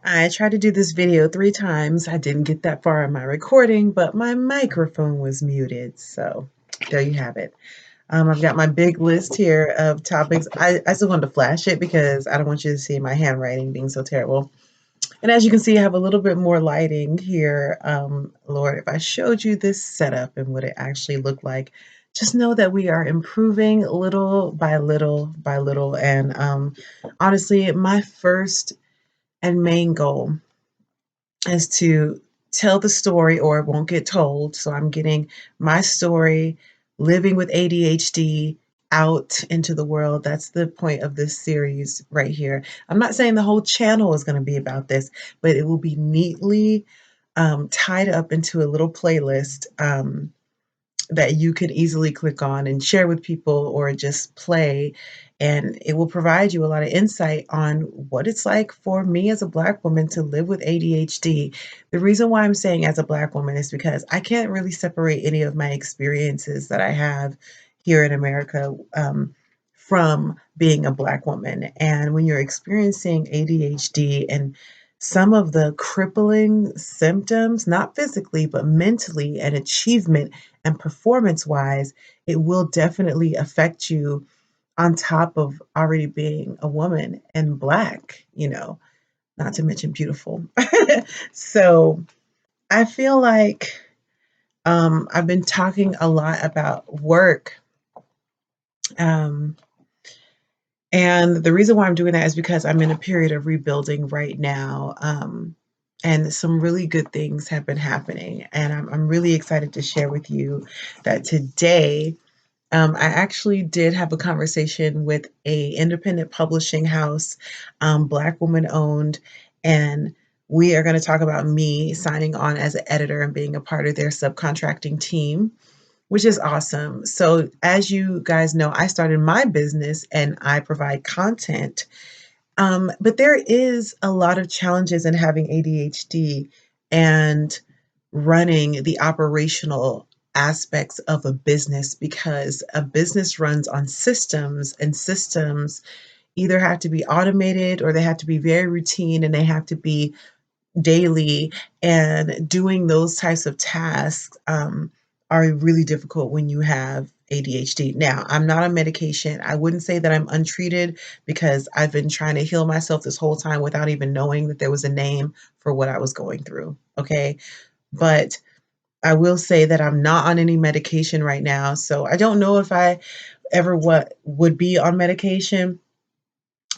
I tried to do this video 3 times. I didn't get that far in my recording, but my microphone was muted. So there you have it. I've got my big list here of topics. I still wanted to flash it because I don't want you to see my handwriting being so terrible. And as you can see, I have a little bit more lighting here. Lord, if I showed you this setup and what it actually looked like, just know that we are improving little by little by little. And honestly, my first and main goal is to tell the story or it won't get told. So I'm getting my story, living with ADHD, out into the world. That's the point of this series right here. I'm not saying the whole channel is going to be about this, but it will be neatly tied up into a little playlist that you could easily click on and share with people or just play. And it will provide you a lot of insight on what it's like for me as a Black woman to live with ADHD. The reason why I'm saying as a Black woman is because I can't really separate any of my experiences that I have here in America from being a Black woman. And when you're experiencing ADHD and some of the crippling symptoms, not physically, but mentally and achievement and performance wise, it will definitely affect you on top of already being a woman and Black, not to mention beautiful. So I feel like I've been talking a lot about work. Um, and the reason why I'm doing that is because I'm in a period of rebuilding right now. And some really good things have been happening. And I'm really excited to share with you that today I actually did have a conversation with a independent publishing house, Black woman owned, and we are going to talk about me signing on as an editor and being a part of their subcontracting team, which is awesome. So, as you guys know, I started my business and I provide content, but there is a lot of challenges in having ADHD and running the operational aspects of a business because a business runs on systems and systems either have to be automated or they have to be very routine and they have to be daily, and doing those types of tasks are really difficult when you have ADHD. Now, I'm not on medication. I wouldn't say that I'm untreated because I've been trying to heal myself this whole time without even knowing that there was a name for what I was going through. Okay. But I will say that I'm not on any medication right now. So I don't know if I ever what would be on medication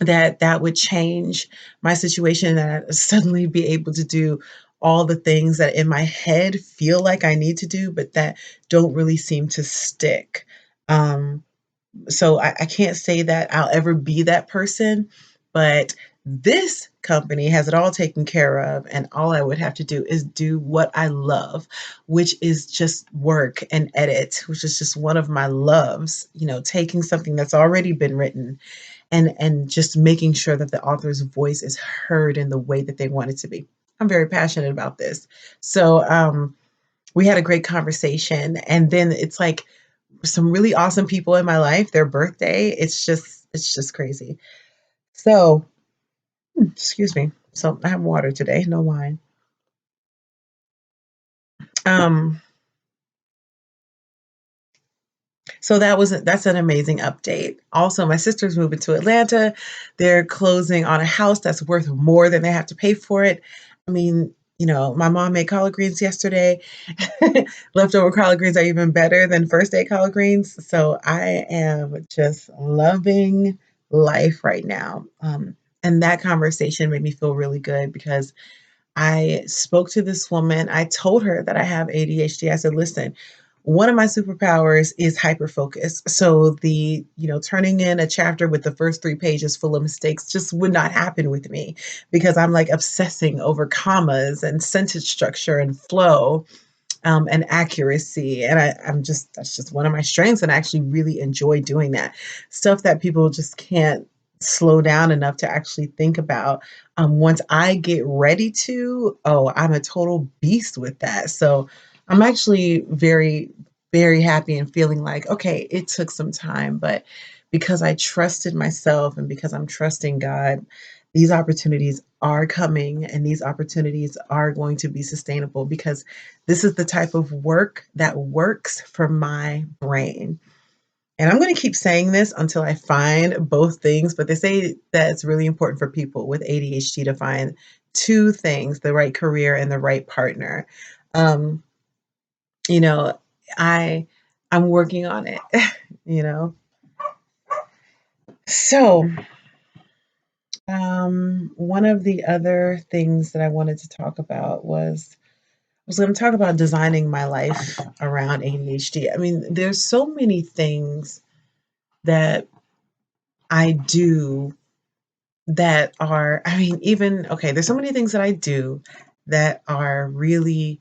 that would change my situation, that I'd suddenly be able to do all the things that in my head feel like I need to do, but that don't really seem to stick. Um, so I can't say that I'll ever be that person, but this company has it all taken care of. And all I would have to do is do what I love, which is just work and edit, which is just one of my loves, taking something that's already been written and just making sure that the author's voice is heard in the way that they want it to be. I'm very passionate about this. So we had a great conversation, and then it's like some really awesome people in my life, their birthday. It's just crazy. So excuse me. So I have water today, no wine. Um, so that's an amazing update. Also, my sister's moving to Atlanta. They're closing on a house that's worth more than they have to pay for it. I mean, my mom made collard greens yesterday. Leftover collard greens are even better than first day collard greens. So I am just loving life right now. And that conversation made me feel really good because I spoke to this woman. I told her that I have ADHD. I said, listen, one of my superpowers is hyperfocus. So turning in a chapter with the first 3 pages full of mistakes just would not happen with me because I'm like obsessing over commas and sentence structure and flow, and accuracy. And that's just one of my strengths. And I actually really enjoy doing that stuff that people just can't slow down enough to actually think about. Once I get ready to, oh, I'm a total beast with that. So I'm actually very, very happy and feeling like, okay, it took some time, but because I trusted myself and because I'm trusting God, these opportunities are coming and these opportunities are going to be sustainable because this is the type of work that works for my brain. And I'm going to keep saying this until I find both things, but they say that it's really important for people with ADHD to find two things, the right career and the right partner. Um, you know, I I'm working on it, you know. So, one of the other things that I wanted to talk about was I was going to talk about designing my life around ADHD. I mean, there's so many things that I do that are, I mean, even, okay, there's so many things that I do that are really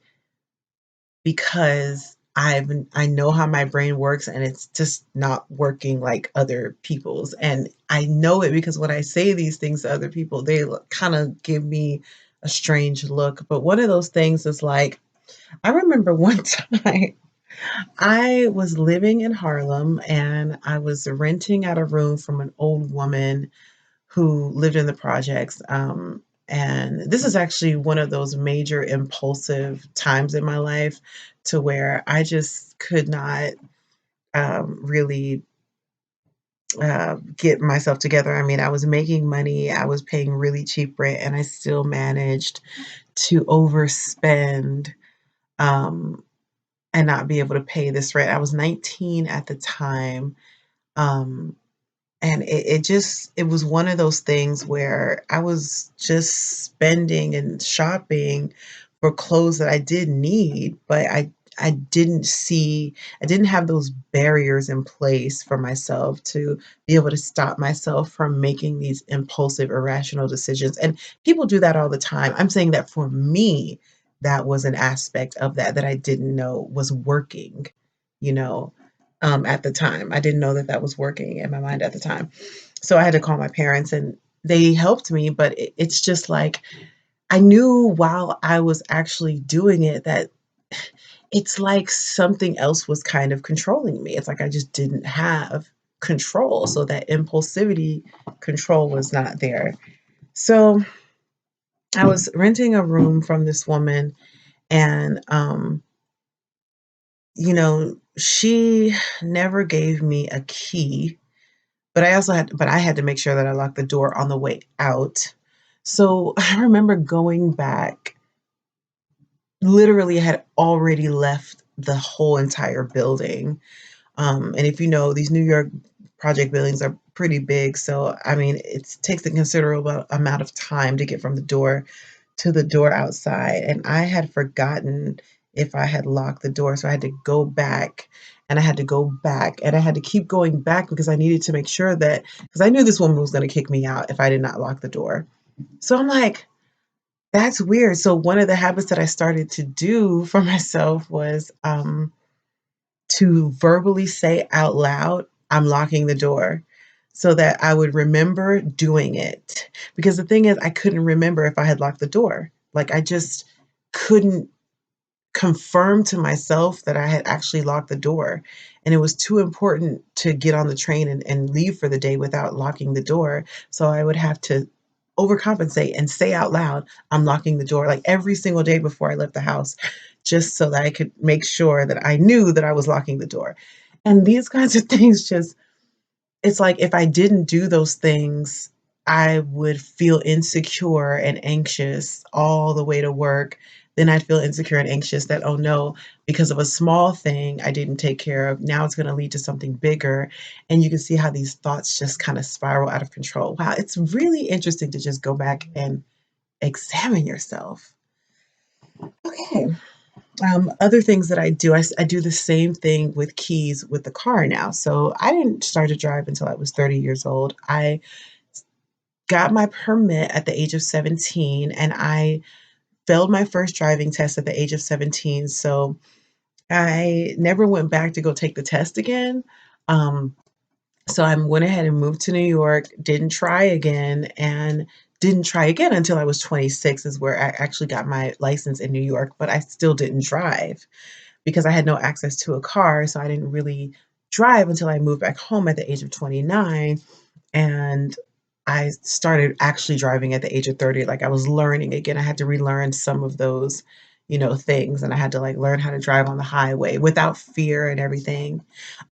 because I know how my brain works and it's just not working like other people's. And I know it because when I say these things to other people, they kind of give me a strange look. But one of those things is like, I remember one time I was living in Harlem and I was renting out a room from an old woman who lived in the projects. And this is actually one of those major impulsive times in my life to where I just could not really get myself together. I mean, I was making money, I was paying really cheap rent, and I still managed to overspend um, and not be able to pay this rent. I was 19 at the time. Um, And it was one of those things where I was just spending and shopping for clothes that I did need, but I didn't have those barriers in place for myself to be able to stop myself from making these impulsive, irrational decisions. And people do that all the time. I'm saying that for me, that was an aspect of that I didn't know was working, you know, at the time. I didn't know that that was working in my mind at the time. So I had to call my parents and they helped me, but it's just like I knew while I was actually doing it that it's like something else was kind of controlling me. It's like I just didn't have control. So that impulsivity control was not there. So I was renting a room from this woman and she never gave me a key. But I had to make sure that I locked the door on the way out. So I remember going back, literally had already left the whole entire building. And if you know, these New York project buildings are pretty big. So, I mean, it takes a considerable amount of time to get from the door to the door outside. And I had forgotten if I had locked the door. So I had to go back and I had to go back and I had to keep going back because I needed to make sure that, because I knew this woman was going to kick me out if I did not lock the door. So I'm like, that's weird. So one of the habits that I started to do for myself was to verbally say out loud, I'm locking the door so that I would remember doing it. Because the thing is, I couldn't remember if I had locked the door. Like I just couldn't confirm to myself that I had actually locked the door. And it was too important to get on the train and leave for the day without locking the door. So I would have to overcompensate and say out loud, I'm locking the door like every single day before I left the house, just so that I could make sure that I knew that I was locking the door. And these kinds of things just it's like if I didn't do those things, I would feel insecure and anxious all the way to work. Then I'd feel insecure and anxious that, oh no, because of a small thing I didn't take care of, now it's going to lead to something bigger. And you can see how these thoughts just kind of spiral out of control. Wow, it's really interesting to just go back and examine yourself. Okay. Other things that I do, I do the same thing with keys with the car now. So I didn't start to drive until I was 30 years old. I got my permit at the age of 17 and I failed my first driving test at the age of 17. So I never went back to go take the test again. Um, so I went ahead and moved to New York, didn't try again, and didn't try again until I was 26 is where I actually got my license in New York, but I still didn't drive because I had no access to a car. So I didn't really drive until I moved back home at the age of 29. And I started actually driving at the age of 30. Like I was learning again. I had to relearn some of those, things, and I had to like learn how to drive on the highway without fear and everything.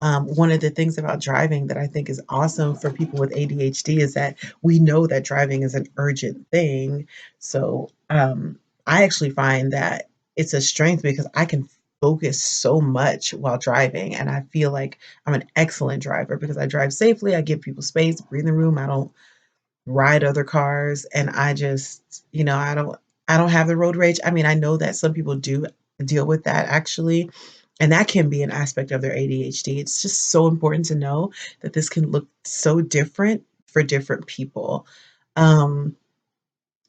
One of the things about driving that I think is awesome for people with ADHD is that we know that driving is an urgent thing. So I actually find that it's a strength because I can focus so much while driving, and I feel like I'm an excellent driver because I drive safely. I give people space, breathing room. I don't ride other cars, and I just, I don't have the road rage. I mean, I know that some people do deal with that actually, and that can be an aspect of their ADHD. It's just so important to know that this can look so different for different people. Um,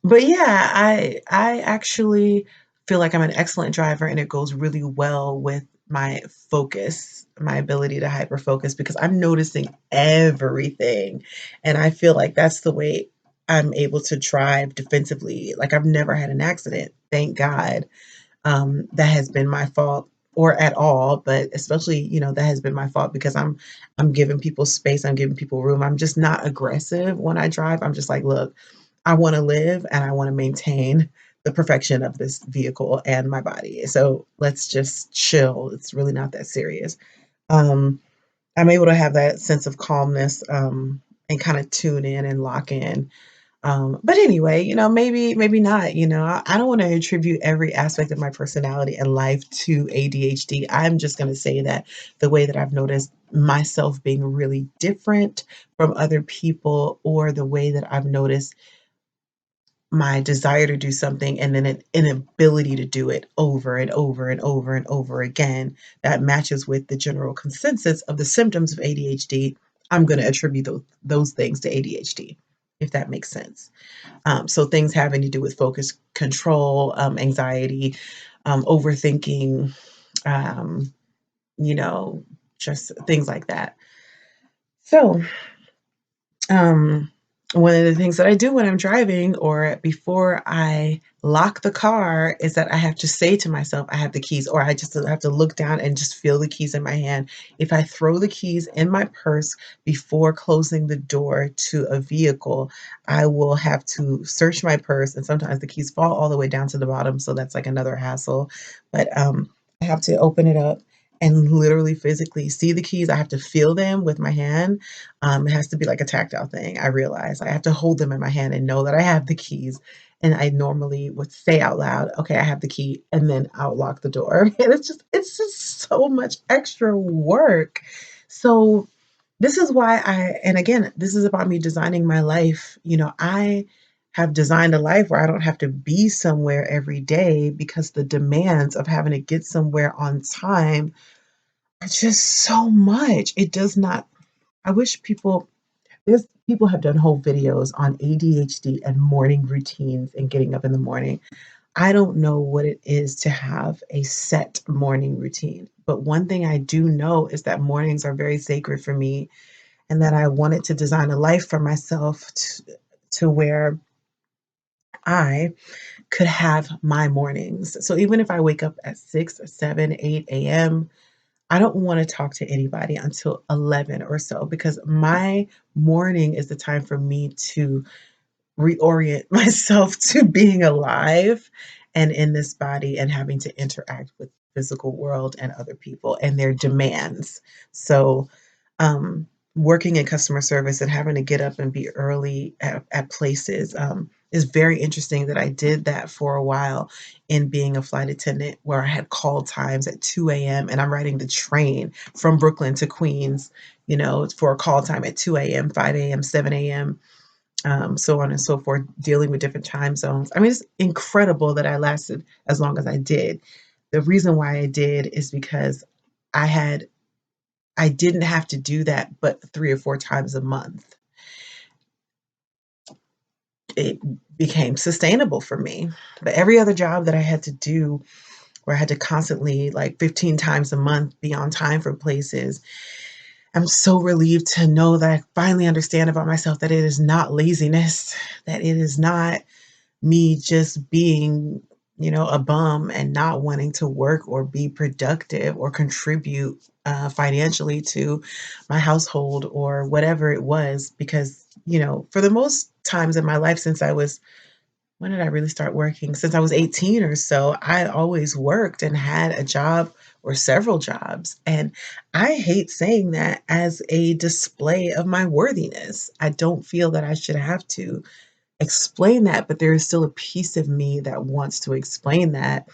but yeah, I actually feel like I'm an excellent driver, and it goes really well with my focus, my ability to hyper focus because I'm noticing everything. And I feel like that's the way I'm able to drive defensively. Like I've never had an accident, thank God. That has been my fault or at all, but especially, that has been my fault because I'm giving people space, I'm giving people room. I'm just not aggressive when I drive. I'm just like, look, I want to live and I want to maintain the perfection of this vehicle and my body. So let's just chill. It's really not that serious. Um, I'm able to have that sense of calmness and kind of tune in and lock in. But anyway, maybe not. I don't want to attribute every aspect of my personality and life to ADHD. I'm just going to say that the way that I've noticed myself being really different from other people, or the way that I've noticed my desire to do something and then an inability to do it over and over and over and over again that matches with the general consensus of the symptoms of ADHD, I'm going to attribute those things to ADHD, if that makes sense. So things having to do with focus, control, anxiety, overthinking, um, you know, just things like that. So um, one of the things that I do when I'm driving or before I lock the car is that I have to say to myself, I have the keys, or I just have to look down and just feel the keys in my hand. If I throw the keys in my purse before closing the door to a vehicle, I will have to search my purse, and sometimes the keys fall all the way down to the bottom, so that's like another hassle. But I have to open it up and literally physically see the keys. I have to feel them with my hand. It has to be like a tactile thing. I realize I have to hold them in my hand and know that I have the keys. And I normally would say out loud, okay, I have the key, and then I'll lock the door. And it's just so much extra work. So this is why and again, this is about me designing my life. I have designed a life where I don't have to be somewhere every day because the demands of having to get somewhere on time are just so much. It does not, I wish people have done whole videos on ADHD and morning routines and getting up in the morning. I don't know what it is to have a set morning routine, but one thing I do know is that mornings are very sacred for me, and that I wanted to design a life for myself to where I could have my mornings. So even if I wake up at 6 or 7, 8 a.m., I don't want to talk to anybody until 11 or so, because my morning is the time for me to reorient myself to being alive and in this body and having to interact with the physical world and other people and their demands. So, working in customer service and having to get up and be early at places is very interesting. That I did that for a while in being a flight attendant, where I had call times at 2 a.m. and I'm riding the train from Brooklyn to Queens, for a call time at 2 a.m., 5 a.m., 7 a.m., so on and so forth, dealing with different time zones. I mean, it's incredible that I lasted as long as I did. The reason why I did is because I had I didn't have to do that but 3 or 4 times a month. It became sustainable for me. But every other job that I had to do, where I had to constantly, like 15 times a month, be on time for places, I'm so relieved to know that I finally understand about myself that it is not laziness, that it is not me just being, a bum and not wanting to work or be productive or contribute financially to my household or whatever it was, because for the most times in my life since I was when did I really start working? Since I was 18 or so, I always worked and had a job or several jobs. And I hate saying that as a display of my worthiness. I don't feel that I should have to explain that, but there is still a piece of me that wants to explain that.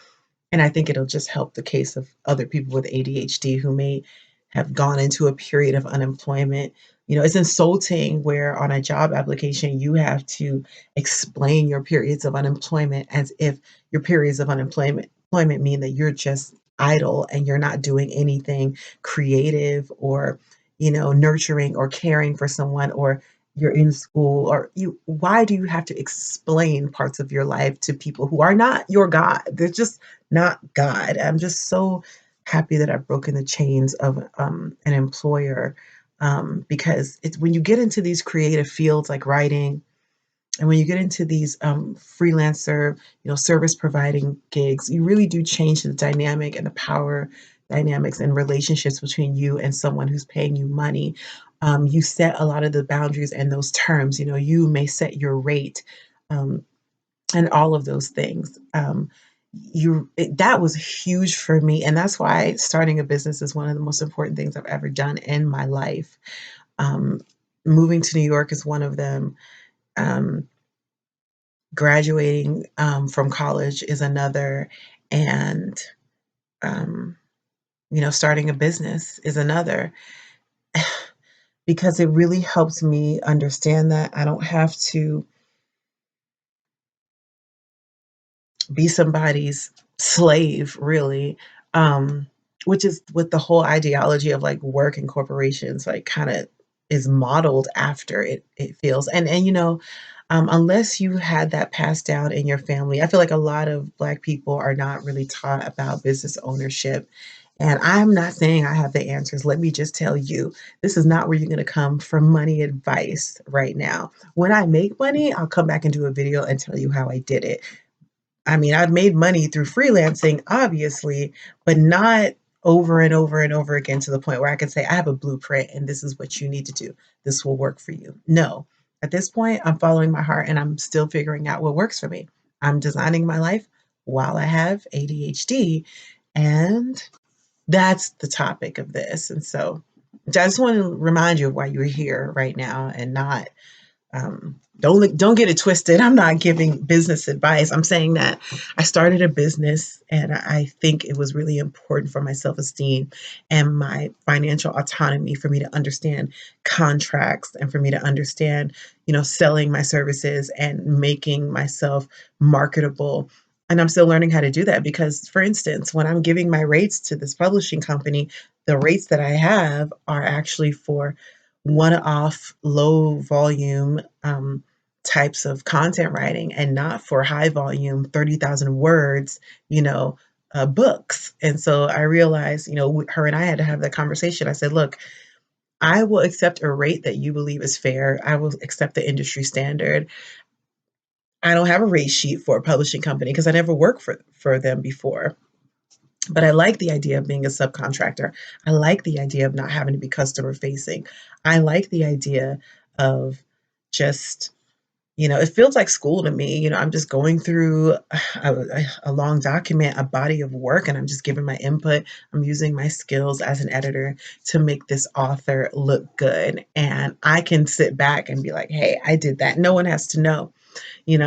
And I think it'll just help the case of other people with ADHD who may have gone into a period of unemployment. It's insulting where on a job application you have to explain your periods of unemployment as if your periods of unemployment mean that you're just idle and you're not doing anything creative or, nurturing or caring for someone, or you're in school, or why do you have to explain parts of your life to people who are not your God? They're just not God. I'm just so happy that I've broken the chains of an employer, because it's when you get into these creative fields like writing, and when you get into these freelancer, service providing gigs, you really do change the dynamic and the power dynamics and relationships between you and someone who's paying you money. You set a lot of the boundaries and those terms. You may set your rate. Um, and all of those things. That was huge for me, and that's why starting a business is one of the most important things I've ever done in my life. Um, Moving to New York is one of them. Um, Graduating from college is another, and um, starting a business is another, because it really helps me understand that I don't have to be somebody's slave, really. um which is what the whole ideology of like work and corporations like kind of is modeled after. It feels, and unless you had that passed down in your family, I feel like a lot of Black people are not really taught about business ownership. And I'm not saying I have the answers. Let me just tell you, this is not where you're going to come for money advice right now. When I make money, I'll come back and do a video and tell you how I did it. I mean, I've made money through freelancing, obviously, but not over and over and over again to the point where I can say, I have a blueprint and this is what you need to do. This will work for you. No, at this point, I'm following my heart and I'm still figuring out what works for me. I'm designing my life while I have ADHD. And that's the topic of this. And so I just want to remind you of why you're here right now, and not don't get it twisted. I'm not giving business advice. I'm saying that I started a business and I think it was really important for my self-esteem and my financial autonomy for me to understand contracts and for me to understand, selling my services and making myself marketable. And I'm still learning how to do that because, for instance, when I'm giving my rates to this publishing company, the rates that I have are actually for one-off, low volume types of content writing, and not for high volume, 30,000 words, books. And so I realized, her and I had to have that conversation. I said, look, I will accept a rate that you believe is fair. I will accept the industry standard. I don't have a rate sheet for a publishing company because I never worked for them before. But I like the idea of being a subcontractor. I like the idea of not having to be customer facing. I like the idea of just, it feels like school to me. I'm just going through a long document, a body of work, and I'm just giving my input. I'm using my skills as an editor to make this author look good. And I can sit back and be like, hey, I did that. No one has to know.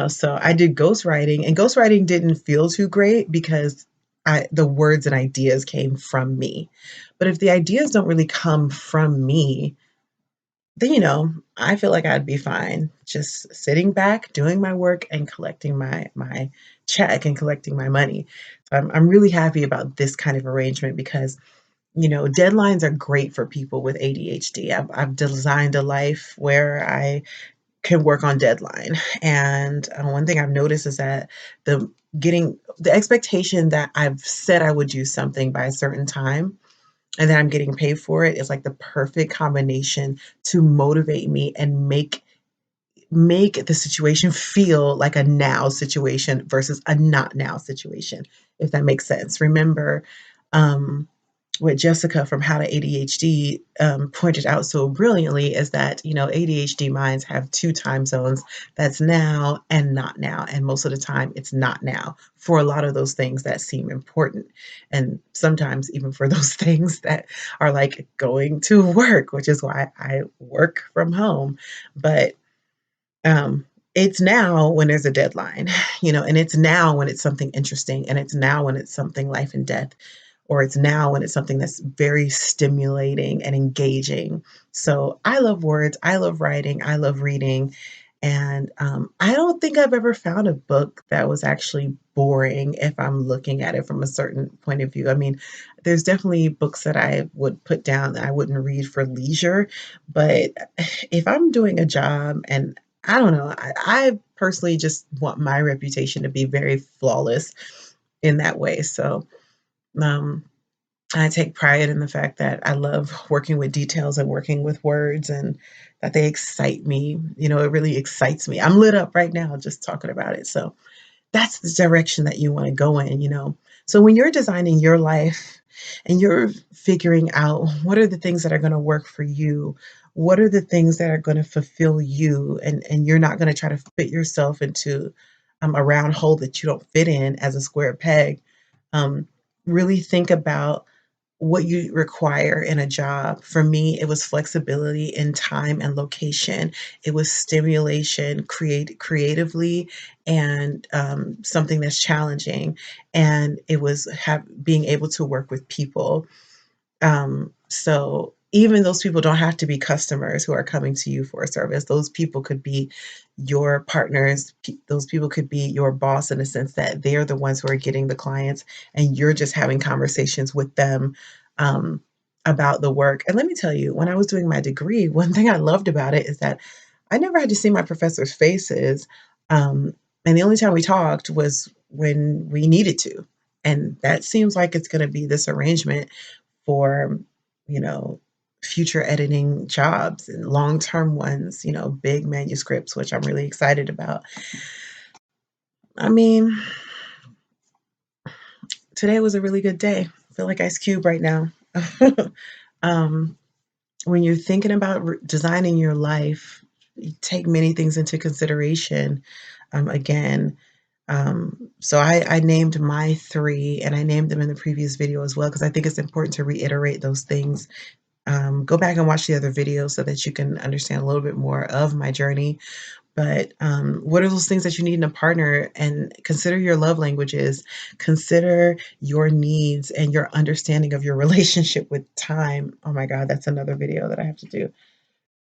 So I did ghostwriting, and ghostwriting didn't feel too great because the words and ideas came from me. But if the ideas don't really come from me, then, I feel like I'd be fine just sitting back, doing my work and collecting my check and collecting my money. So I'm really happy about this kind of arrangement because, deadlines are great for people with ADHD. I've designed a life where I can work on deadline. And one thing I've noticed is that the expectation that I've said I would do something by a certain time and then I'm getting paid for it is like the perfect combination to motivate me and make the situation feel like a now situation versus a not now situation, if that makes sense. Remember, um, what Jessica from How to ADHD pointed out so brilliantly is that, ADHD minds have two time zones. That's now and not now. And most of the time, it's not now for a lot of those things that seem important. And sometimes even for those things that are like going to work, which is why I work from home. But um, it's now when there's a deadline, and it's now when it's something interesting, and it's now when it's something life and death, or it's now when it's something that's very stimulating and engaging. So I love words, I love writing, I love reading. And I don't think I've ever found a book that was actually boring if I'm looking at it from a certain point of view. I mean, there's definitely books that I would put down that I wouldn't read for leisure, but if I'm doing a job and I don't know, I personally just want my reputation to be very flawless in that way. So um, I take pride in the fact that I love working with details and working with words and that they excite me. It really excites me. I'm lit up right now just talking about it. So that's the direction that you want to go in. So when you're designing your life and you're figuring out what are the things that are going to work for you, what are the things that are going to fulfill you, and you're not going to try to fit yourself into a round hole that you don't fit in as a square peg. Um, really think about what you require in a job. For me, it was flexibility in time and location. It was stimulation, creatively, and something that's challenging. And it was being able to work with people. So even those people don't have to be customers who are coming to you for a service. Those people could be your partners. Those people could be your boss in the sense that they're the ones who are getting the clients and you're just having conversations with them um, about the work. And let me tell you, when I was doing my degree, one thing I loved about it is that I never had to see my professors' faces. Um, and the only time we talked was when we needed to. And that seems like it's going to be this arrangement for, you know, future editing jobs and long-term ones, big manuscripts, which I'm really excited about. I mean, today was a really good day. I feel like Ice Cube right now. um, when you're thinking about designing your life, you take many things into consideration. Again, so I named my three, and I named them in the previous video as well because I think it's important to reiterate those things. Go back and watch the other videos so that you can understand a little bit more of my journey. But what are those things that you need in a partner? And consider your love languages, consider your needs and your understanding of your relationship with time. Oh my God, that's another video that I have to do.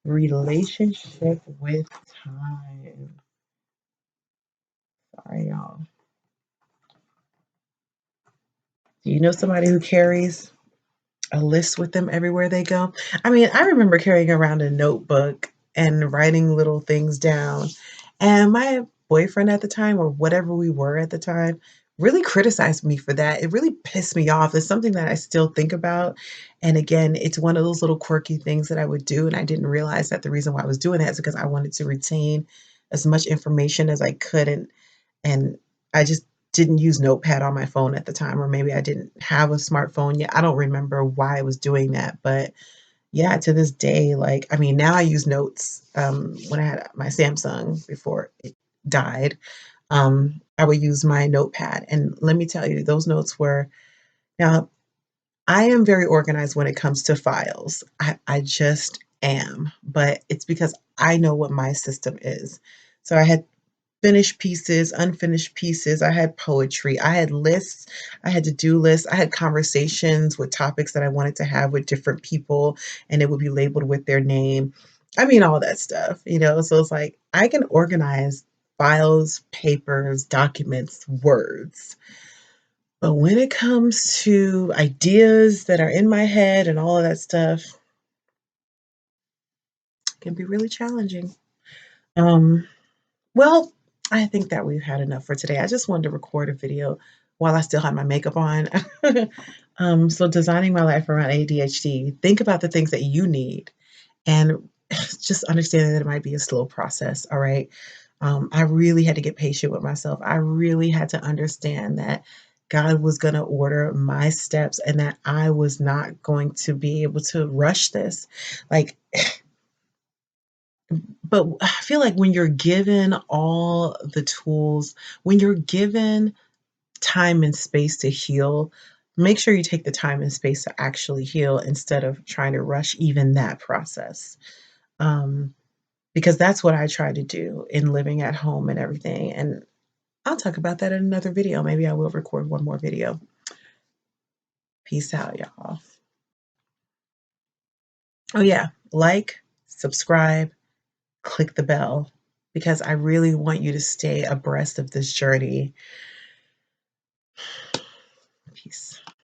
Relationship with time. Sorry, y'all. Do you know somebody who carries a list with them everywhere they go? I mean, I remember carrying around a notebook and writing little things down. And my boyfriend at the time, or whatever we were at the time, really criticized me for that. It really pissed me off. It's something that I still think about. And again, it's one of those little quirky things that I would do. And I didn't realize that the reason why I was doing that is because I wanted to retain as much information as I could. And I just didn't use Notepad on my phone at the time, or maybe I didn't have a smartphone yet. I don't remember why I was doing that, but yeah, to this day, like, I mean, now I use notes. When I had my Samsung before it died, I would use my Notepad, and let me tell you, those notes were now. I am very organized when it comes to files. I just am, but it's because I know what my system is. So I had finished pieces, unfinished pieces. I had poetry. I had lists. I had to-do lists. I had conversations with topics that I wanted to have with different people, and it would be labeled with their name. I mean, all that stuff. So it's like I can organize files, papers, documents, words. But when it comes to ideas that are in my head and all of that stuff, it can be really challenging. Um, Well, I think that we've had enough for today. I just wanted to record a video while I still had my makeup on. So designing my life around ADHD, think about the things that you need and just understanding that it might be a slow process. All right. I really had to get patient with myself. I really had to understand that God was going to order my steps and that I was not going to be able to rush this. Like, but I feel like when you're given all the tools, when you're given time and space to heal, make sure you take the time and space to actually heal instead of trying to rush even that process. Um, because that's what I try to do in living at home and everything. And I'll talk about that in another video. Maybe I will record one more video. Peace out, y'all. Oh, yeah. Like, subscribe, click the bell because I really want you to stay abreast of this journey. Peace.